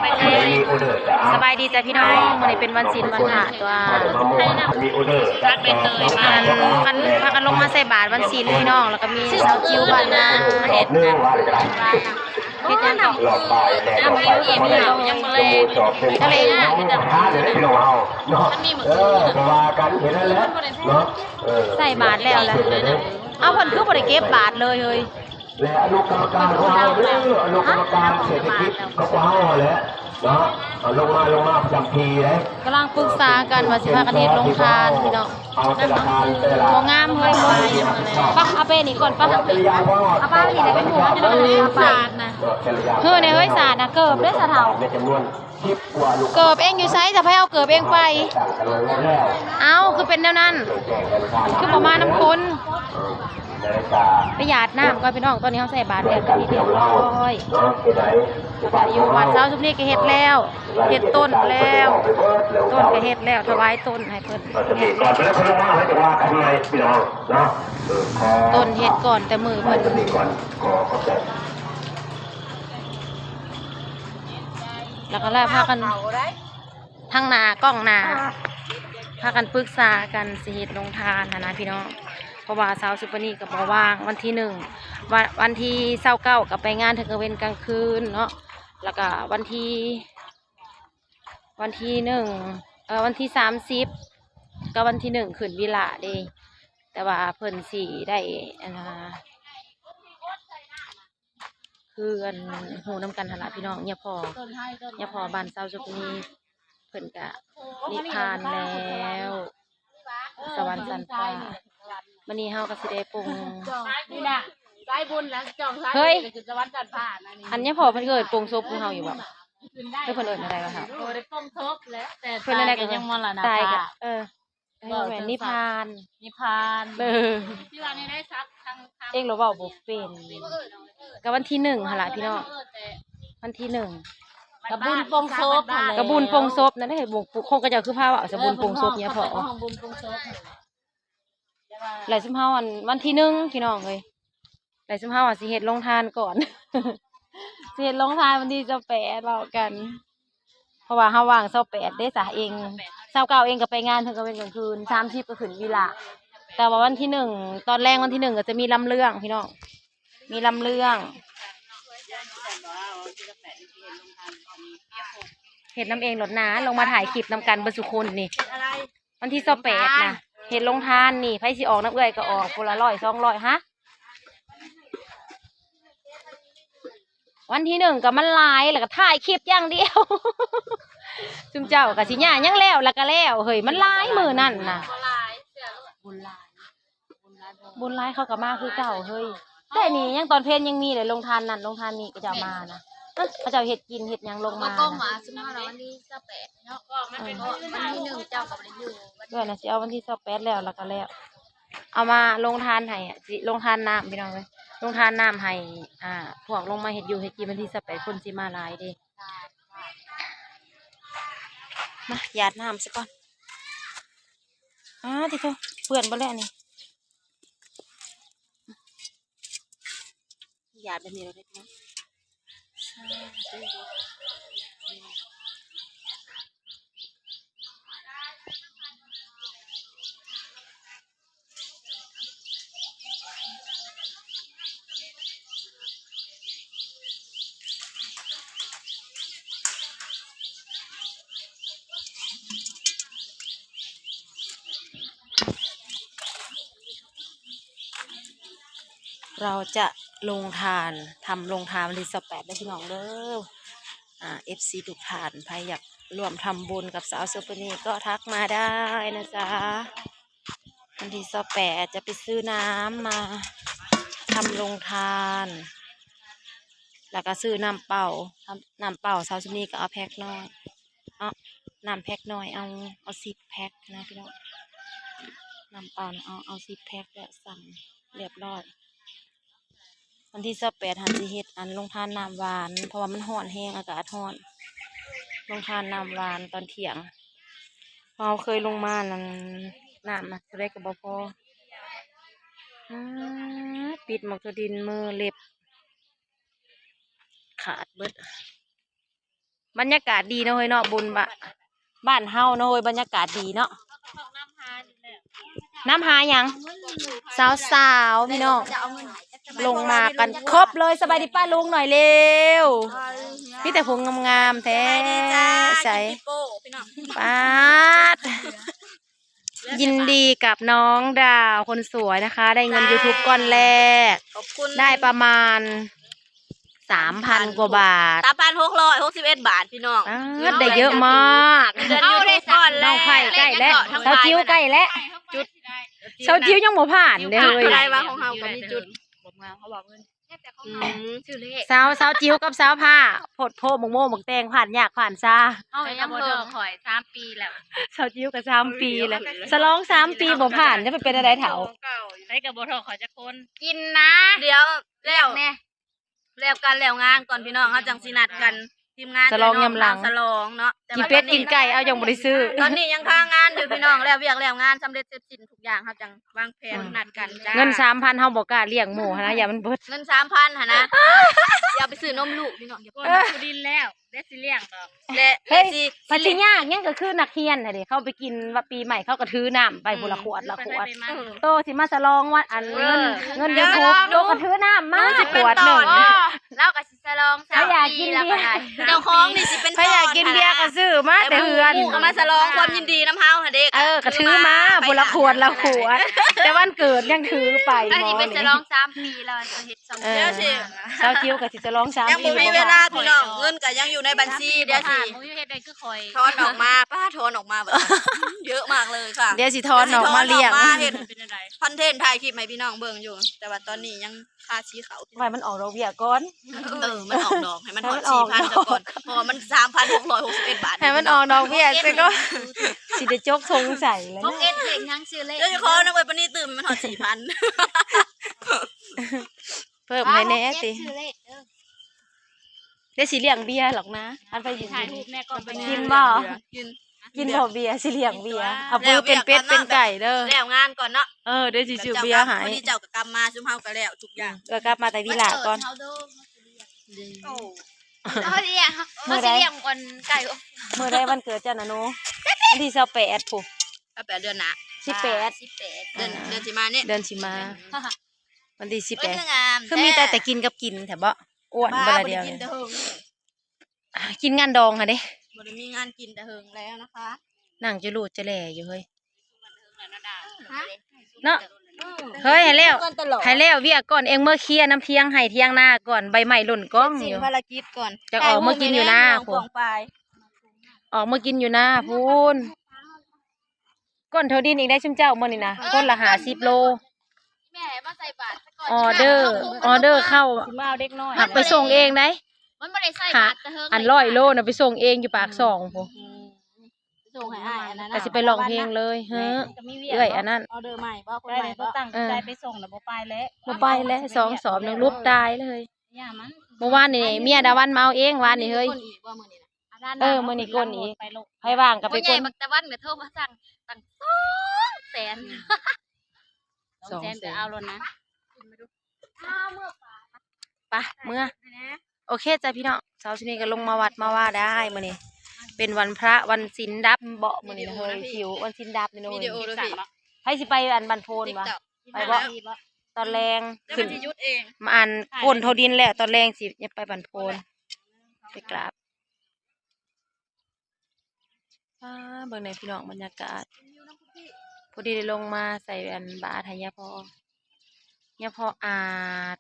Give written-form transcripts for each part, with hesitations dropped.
ไปเลยสบายดีจ้ะพี่น้องวันนี้เป็นวันศีลวันพระตัวรัดไปเลยพากันลงมาใส่บาตรวันศีลพี่น้องแล้วก็มีสาวจิ๋วบ้านนาเฮ็ดยังต่ออ้าวมีเอ็มเหรอยังมาเลยทะเลอ่ะมันมีเหมือนใส่บาตรแล้วแหละเอาผลคือบริเก็บบาตรเลยเฮ้ยและอนุกรรมการของเราเรื่องอนุกรรมการเศรษฐกิจก็ว้าวแล้วเนาะลงมาประจำปีเลยกำลังปรึกษากันว่าสิพากันเฮ็ดลงทานพี่น้องบ่งามเฮ้ยบ่ปักเอาไปนี่ก่อนปักเอาป้าไปนี่ได้เป็นหัวจะได้ศาสตร์นะเฮ้ยในเฮ้ยศาสตร์นะเกิบได้สะเฒ่าเกิบเองอยู่ไซส์จะให้เอาเกิบเองไปเอาคือเป็นแนวนั้นคือประมาณน้ำคนไปหยาดน้ำก่อนพี่น้องตอนนี้เขาใส่บาตรแล้วกันทีเดียวร้อยอยู่วัดเช้าชุบนี้ก็เฮ็ดแล้วเฮ็ดต้นแล้วต้นก็เฮ็ดแล้วถวายต้นให้เพิ่นต้นเฮ็ดก่อนแต่มือเพิ่นแล้วก็แล้วพากันทั้งหน้ากล้องหน้าพากันปรึกษากันสิเฮ็ดลงทานนะพี่น้องเพราะว่าสาวซุปเปอร์นี่กับบ่ว่างวันที่1วันที่29กับไปงานถึงกลางเว้นกลางคืนเนาะแล้วก็วันที่1วันที่30ก็วันที่1ขึ้นวิลาเด้แต่ว่าเพิ่นสิได้คือหูน้ำกันหั่นล่ะพี่น้องเนี่ยพอบ้านสาวซุปเปอร์นี่เพิ่นก็นิพพานแล้วสวรรค์สันฟ้าวันนี้เฮาก็สิได้ปรุงนี่น่ะสายบุญแล้วจองสายคือสวรรค์จันทร์ผ่านอันนี้พอเพิ่นเกิดปรุงซุปของเฮาอยู่บ่เพิ่นเอิ้นอะไรก็ครับโอ้ได้ปรุงซุปแล้วแต่เพิ่นอะไรก็ยังมรณะตายก็แม่นิพพานที่ว่านี่ได้ซักทางเองเราเว้าบ่เป็นก็วันที่1หั่นล่ะพี่น้องวันที่1กระบุญปรุงซุปกระบุญปรุงซุปนั่นได้บุกคงก็จะคือพาว่าสบุญปรุงซุปเนี่ยพอบุญปรุงซุปไหลซุมเฮาวันที่1พี่น้องเอ้ยไหลซุมเฮาสิเฮ็ดลงทานก่อนสิเฮ็ดลงทานวันที่28เว้ากันเพราะว่าเฮาว่าง28ได้ซะเอง29เองก็ไปงานถึงก็เป็นกลางคืน30ก็ขึ้นวิลาแต่ว่าวันที่1ตอนแรกวันที่1ก็จะมีลำเรื่องพี่น้องมีลำเรื่องเฮ็ดน้ำเองหลดน้าลงมาถ่ายคลิปนำกันบรรสุคนนี่วันที่28นะเห็นลงทานนี่ไผสิออกน้ำเอื้อยก็ออกคนละ100 200ฮะวันที่1ก็มันลายแล้วก็ถ่ายคลิปอย่างเดียวจุ่มเจ้ากับสิญญายังแล้วก็แล้วเฮ้ยมันลายมือนั่นน่ะบุญลายเขาก็มาคือเก่าเฮ้ยแต่นี่ยังตอนเพลนยังมีเลยลงทานนั่นลงทานนี่ก็จะมานะเขาจะเห็ดกินเห็ดยังลงมาก็มาซึ่งเราวันที่28เนาะก็มันเป็นวันที่1เจ้ากับอยู่ด้วยนะสิเอาวันที่28แล้วก็แล้วเอามาลงทานให้สิลงทานน้ำพี่น้องเลยลงทานน้ำให้พวกลงมาเห็ดอยู่เห็ดกินวันที่28คนสิมาหลายเด้มาหยาดน้ำซะก่อนที่เขาเปื่อนบ่แล้วนี่หยาดแบบนี้เลยนะเราจะลงทานทำลงทานวันที่28ได้พี่น้องเด้อFC ทุกท่านใครอยากร่วมทำบุญกับสาวซุปเปอร์นี่ก็ทักมาได้นะจ๊ะวันที่28จะไปซื้อน้ำมาทำลงทานแล้วก็ซื้อน้ำเปล่าสาวซุปเปอร์นี่ก็เอาแพ็คน้อยเอาน้ำแพ็คน้อยเอา10 แพ็คนะพี่น้องน้ำเปล่าเอา10 แพ็คแล้วสั่งเรียบร้อยวันที่28หันสิเฮ็ดลงทานน้ำหวานเพราะว่ามันร้อนแห้งอากาศร้อนลงทานน้ำหวานตอนเที่ยงเราเคยลงมานั่นน้ำนะจะได้กับบ่พอปิดหมอกตัวดินมือเล็บขาดเบิด บรรยากาศดีเนาะเฮ้ยเนาะบุญบ้านเฮาเนาะเฮ้ยบรรยากาศดีเนาะน้ำหาหยังสาวๆพี่น้องลงมากันครบเลยสบายดีป้าลุงหน่อยเร็วพี่แต่พงงามๆแท้ใส่ป้าดยินดีกับน้องดาวคนสวยนะคะ ได้เงิน YouTube ก้อนแรกได้ประมาณ 3,000 กว่าบาท 3,661 บาทพี่น้อง ได้เยอะมาก เอาได้ก่อนแล้ว น้องไผ่ใกล้แล้วเสาจิ้วใกล้แล้วเสาจิ้วยังบ่ผ่านเลย ได้ว่าของเฮาก็มีจุดเขาบอกเงินชื่อเลข สาวจิ้วกับสาวผ้าโพดโพหมกโม่หมกแตงผ่านยากผ่านซา เอายังเพิ่มหอย3 ปีแล้ว สาวจิ้วกับ3 ปีแล้วสลอง3 ปีบ่ผ่านจะเป็นอะไรเถา ใช้กับบ่ทอขอจะคนกินนะเดี๋ยวแล้วแน่แล้วกันแล้วงานก่อนพี่น้องเฮาจังสินัดกันทีมงานสลองเนาะ กินเป็ดกินไก่เอายังบ่ได้ซื้อ ตอนนี้ยังค้างงานอยู่พี่น้องแล้วเวียกแล้วงานสำเร็จเสร็จสิ้นทุกอย่างเฮาจังวางแผนนัดกันจ้า เงิน 3,000เฮาบ่กล้าเลี้ยงหมูนะอย่ามันเบิด เงิน 3,000หั่นนะอย่าไปซื้อนมลูกพี่น้องอย่าบ่ดินแล้วได้สิเลี้ยงดอกและ เฮ้ย สิ ปัจจุยากยังก็คือนักเรียนน่ะเด้เข้าไปกินว่าปีใหม่เขาก็ถือน้ำไปบุละขวดละขวดโตสิมาสลองว่าอันเงิน YouTube โตก็ถือน้ำมาขวดหนึ่ง แล้วก็สิสลอง ถ้าอยากกินเบียร์ เจ้าของนี่สิเป็น ถ้าอยากกินเบียร์ก็ซื้อมาแต่เฮือน ก็มาสลองความยินดีน้ำเฮาค่ะเด็ก ก็ถือมาบุละขวดละขวดแต่วันเกิดยังถือไป อันนี้เป็นสลอง3 ปีแล้วจะเฮ็ด2 เดี๋ยวสิเช้าจิ้วก็สิจะลอง3 ยัง ปี บ่มีเวลาพี่น้องเงินก็ยังอยู่ในบัญชีเดี๋ยวสิ บ่มีเฮ็ดได้คือข่อย ทอนออกมาป้าทอนออกมาแบบเยอะมากเลยค่ะ เดี๋ยวสิทอนออกมาเลี้ยง เห็นคอนเทนต์ถ่ายคลิปให้พี่น้องเบิ่งอยู่ แต่ว่าตอนนี้ยังค่าชี้เขา ไว้มันออกดอกเบี้ยก่อน มันออกดอกให้มันถอน ให้มันออก 4,000ซะก่อนเพราะว่ามัน 3,661 บาท ให้มันออกดอกเบี้ยซะก็สิได้จกทงใส่แล้ว พวก นะ เอ็ดเด็กทั้งชื่อเลข เดี๋ยวจะขอนักเวทปนี้ตื่นมันถอน4,000 เพิ่มให้แน่สิ ชื่อเลขเด้อ ได้สิเลี้ยงเบียร์หรอกนะอันไปยิน ถ่ายรูปแม่ก่อนไป กินบ่ กิน กินบ่เบียร์สิเลี้ยงเบียร์เอาปื้อเป็นเป็ดเป็นไก่เด้อ แล้วงานก่อนเนาะ เดี๋ยวสิซื้อเบียร์ใหาย วันนี้เจ้าก็กลับมาซุมเฮาก็แล้วทุกอย่าง ก็กลับมาแต่วิลาก่อน เขาเรียกเขาสิเรียกคนไก่ เมื่อได้วันเกิดเจ้านะหนูวันที่28ปุ๊บ ก็8เดือนหน้า 18 เดือนสิมาเนี่ย เดือนสิมาวันที่ เป็น 18 งาม คือมีแต่กินกับกินแถบบ่อ้วนบ่ บ้า ละ บ่ เดี ได้ ยว กิน เนี่ย แต่เฮิง กินงานดองค่ะเด้ บ่ได้มีงานกินแต่เฮิงแล้วนะคะ นั่งจะรูดจะแหล่อยู่เฮ้ยเนาะเฮ้ยให้แล้วเวียก่อนเองเมื่อเคลียร์น้ำเที่ยงให้เที่ยงหน้าก่อนใบใหม่หล่นกล้อง สิ่ อง ยู่ ภารกิจก่อน จะออกมากินอยู่หน้า ผ ผม มไป ออกมากินอยู่หน้าพูนก้นเท่าดินอีกได้ชุ่มเจ้ามื่อนี่นะก้นละ50 โล แม่มาใส่บาตรซะก่อน ออเดอร์เข้า มาเอาเด็กน้อย หักไปส่งเองได้ มันบ่ได้ใส่บาตรแต่เฮิง อัน100 โลน่ะไปส่งเองอยู่ปากซองพู ส่งให้อ้ายอันนั้น แต่สิไปร้องเพลงเลยเฮ้อ ก็มีเวี เอ้ยอันนั้น ออเดอร์ใหม่บ่คน ได้ ใหม่ เลย บ่ ตั้งใจไปส่งแล้วบ่ไปแล้ว บ่ไปแล้ว2 สอบนึงรูปตายเลย ย่ามัน เมื่อวานนี่เมียดาวันมาเอาเองวานนี่เฮ้ย คนอีกว่ามื้อนี้นะ มื้อนี้ก้นอีก ไปลง ให้ว่างกับไป พ่อให ก้ ญ่ น บักตะวันก็โทรมาสั่งตั้ง200,000 200,000จะเอาแล้วนะ ไปเมื่อโอเคจ้ะพี่น้องเช้าชนี้ก็ลงมาวัดมาว่าได้มื้อนี้เป็นวันพระวันศีลดับเบาะมื้อนี้นะเฮ้ยหิววันศีลดับนี่เนาะ วิดีโอด้วยพี่ ใครสิไปอันบันโพนวะ TikTok ไปบ่ตอนแรง แล้ว ขึ้ มัน นสิหยุดเอง มาอันโคนเท่าดินแล้วตอนแรงสิอย่าไปบันโพนไปกราบเบิ่งในพี่น้องบรรยากาศพอดีได้ลงมาใส่อันบาทให้ยาพ่อยาพ่ออาจ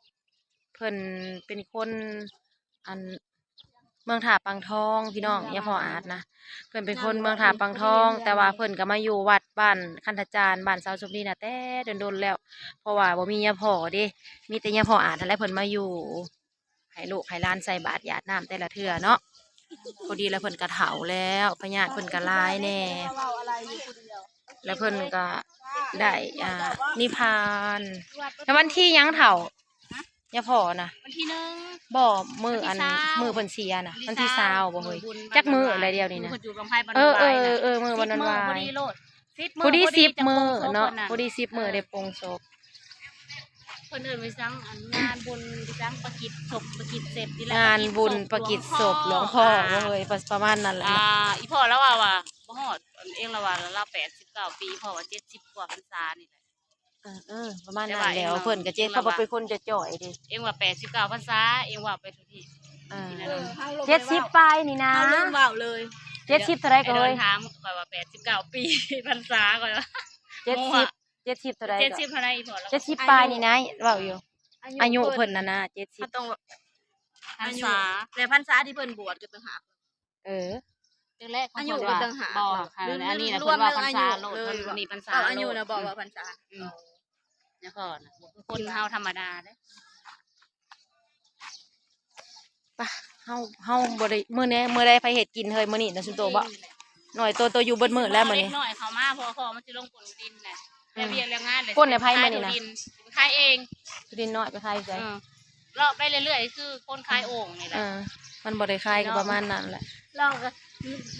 เพิ่นเป็นคนอันเมืองถาปังทองพี่น้องยาพ่ออาจนะเพิ่นเป็นคนเมืองถาปังทอง แต่ว่าเพิ่นก็มาอยู่วัดบ้านคันธจารย์บ้านสาวสุนีน่ะแต่โดนๆแล้ว เพราะว่าบ่มียาพ่อเด้มีแต่ยาพ่ออาจนั่นแหละเพิ่นมาอยู่ให้ลูกให้หลานใส่บาตรหยาดน้ำแต่ละเทื่อเนาะพอดีแล้วเพิ่นก็เฒ่าแล้วพญาติเพิ่นก็หลายแน่แล้วเพิ่นก็ได้นิพพานแล้ววันที่ยังเฒ่ายาพ่อนะ วันที่1 บ่มืออัน วันที่เศร้า มือเพิ่นเสียนะวันที่20บ่เฮ้ยจักมืออะไรเดียวนี่นะ คนอยู่ลำไส้บ้าน เออ วายนะ มือวันนั้นวา พอย ดีโลด พอดี10 มื้อ จะโปรงศพ เนาะ พิ่ พอดี10 มื้อได้ปลงศพ เพิ่นเอิ้นไปซังอันงานบุญไปซังประกิจศพประกิจเสร็จนี่แหละ งานบุญประกิจศพหลวงพ่อบ่เฮ้ยประมาณนั้นแหละ อีพ่อแล้วว่าบ่ฮอดเองละว่าเรา89ปีพ่อว่า70กว่าพรรษานี่แหละ ประมาณนั้นแล้วเพิ่นก็เจ็ดเขาบ่เป็นคนจะจ่อยดิ เองว่า89พรรษาเองว่าไปทุกที่ 70ปลายนี่นะ เฮาลืมเว้าเลย 70เท่าไรก็ เดิ เฮ้ย นถามก่อนว่า89ปีพรรษาก่อนว่า 70เท่าไรก็ 70เท่าไหร่อีพ่อแล้ว 70ปลายนี่นะเว้าอยู่อายุเพิ่นน่ะนะ70 เขาต้อง พรรษา แล้วพรรษาที่เพิ่นบวชก็ต่างหาก เออ แรกๆเขา อายุ บอกว่า ก็ต่างหาก บอกค่ะอันนี้นะ ร เพิ่ วม นว่า เรื่อง พรร อา ษา ยุ โลด เล เพิ่ ย นมีพรรษา เอาอายุ โลด นะบอกว่าพรรษา แล้วก็คนเฮาธรรมดาเด้ เฮาบ่ได้มื้อนี้มื้อใดไปเฮ็ดกินเฮ้ยมื้อนี้นะสุโตบ่หน่อยตัวอยู่เบิดมื้อแล้วมื้อนี้ เล็กน้อยเขามาพอมันสิลงกลดินน่ะแล้วเวียนแล้วงานเลย ก้นในไผมานี่นะ ขายเอง สุดินน้อยไปขายไส รอบไปเรื่อยๆคือคนขายโอ่งนี่แหละ มันบ่ได้ขายก็ประมาณนั้นแหละ ลองก็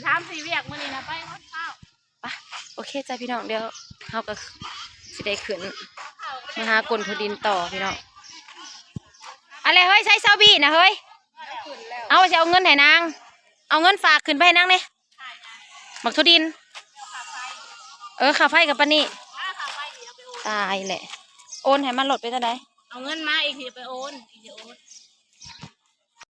ถาม4เวียกมื้อนี้นะไปฮอดข้าว โอเคจ้ะพี่น้องเดี๋ยวเฮาก็สิได้ขึ้นมาหากลทุดินต่อพี่น้องอะไรเฮ้ยใช้ซาบี้นะเฮ้ยเอาสิเอาเงินให้นางเอาเงินฝากขึ้นไปให้นางเด้บักทุดินค่าไฟกับปานนี้ตายแหละโอนให้มันลดไปเท่าใด เอาเงินมาอีกทีไปโอนอีกทีโอน